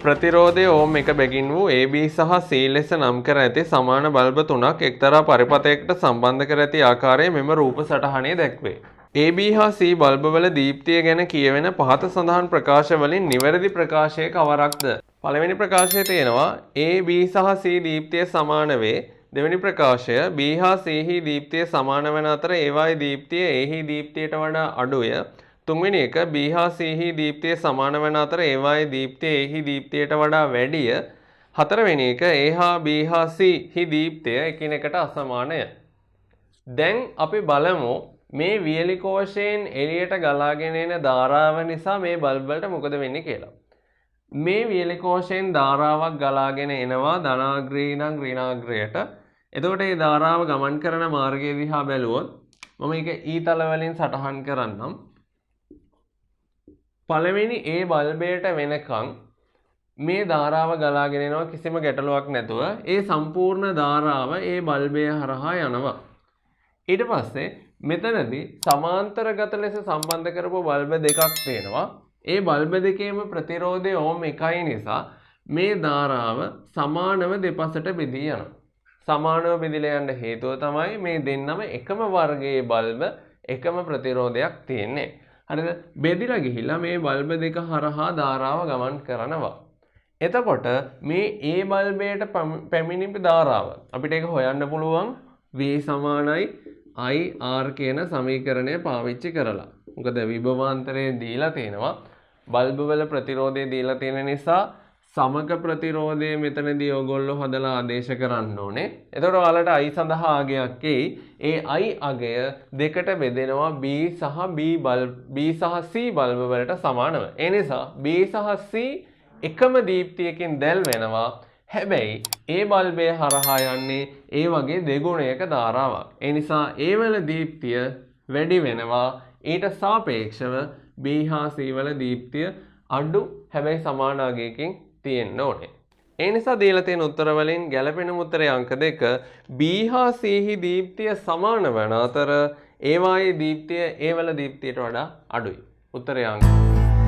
ප්‍රතිරෝධයේ ඕම් එක බැගින් වූ AB සහ C ලෙස නම් කර ඇති සමාන බල්බ තුනක් එක්තරා පරිපථයකට සම්බන්ධ කර ඇති ආකාරය මෙම රූප සටහනේ දැක්වේ. AB හා C බල්බවල දීප්තිය ගැන කියවෙන පහත සඳහන් ප්‍රකාශ වලින් නිවැරදි ප්‍රකාශය කවරක්ද? පළවෙනි ප්‍රකාශයේ තියෙනවා AB සහ C දීප්තිය සමාන වේ. දෙවෙනි ප්‍රකාශය B හා C හි දීප්තිය සමාන වන අතර ඒවායේ දීප්තිය A හි දීප්තියට වඩා අඩුය. තුන්වෙනි එක B හා C හි දීප්තිය සමාන වන අතර ඒවායේ දීප්තිය A හි දීප්තියට වඩා වැඩිය. හතරවෙනි එක A හා B හා C හි දීප්තිය එකිනෙකට අසමානය. දැන් අපි බලමු මේ වියලි කෝෂයෙන් එළියට ගලාගෙන එන ධාරාව නිසා මේ බල්බ් වලට මොකද වෙන්නේ කියලා. මේ වියලි කෝෂයෙන් ධාරාවක් ගලාගෙන එනවා ධනාග්‍රේ ඉඳන් ඍණාග්‍රයට. එතකොට මේ ධාරාව ගමන් කරන මාර්ගය දිහා බැලුවොත් මම මේක ඊතල වලින් සටහන් කරන්නම්. පළවෙනි A බල්බයට වෙනකන් මේ ධාරාව ගලාගෙන එනවා කිසිම ගැටලුවක් නැතුව. ඒ සම්පූර්ණ ධාරාව ඒ බල්බය හරහා යනවා. ඊට පස්සේ මෙතනදී සමාන්තරගත ලෙස සම්බන්ධ කරපු බල්බ දෙකක් තියෙනවා. ඒ බල්බ දෙකේම ප්‍රතිරෝධය ඕම් 1 නිසා මේ ධාරාව සමානව දෙපසට බෙදී යනවා. සමානව බෙදලා යන්න හේතුව තමයි මේ දෙන්නම එකම වර්ගයේ බල්බ එකම ප්‍රතිරෝධයක් තියෙන්නේ. හරිද? බෙදිලා ගිහිල්ලා මේ බල්බ දෙක හරහා ධාරාව ගමන් කරනවා. එතකොට මේ A බල්බයට පැමිණි ධාරාව අපිට ඒක හොයන්න පුළුවන් V සමානයි IR කියන සමීකරණය පාවිච්චි කරලා. මොකද විභවාන්තරය දීලා තියෙනවා. බල්බ වල ප්‍රතිරෝධය දීලා තියෙන නිසා සමග ප්‍රතිරෝධය මෙතනදී ඔයගොල්ලෝ හදලා ආදේශ කරන්න ඕනේ. එතකොට ඔයාලට I සඳහා අගයක් එයි. ඒ I අගය දෙකට බෙදෙනවා B සහ C බල්බ වලට සමානව. ඒ නිසා B සහ C එකම දීප්තියකින් දැල් වෙනවා. හැබැයි ඒ බල්බය හරහා යන්නේ ඒ වගේ දෙගුණයක ධාරාවක්. ඒ නිසා ඒ වල දීප්තිය වැඩි වෙනවා. ඊට සාපේක්ෂව B හා C වල දීප්තිය අඩු හැබැයි සමාන අගයකින් තියෙන්න ඕනේ. ඒ නිසා දීලා තියෙන උත්තර වලින් ගැළපෙන උත්තරය අංක 2 B හා C හි දීප්තිය සමාන වන අතර ඒවායේ දීප්තිය ඒ වල දීප්තියට වඩා අඩුයි. උත්තරය අංක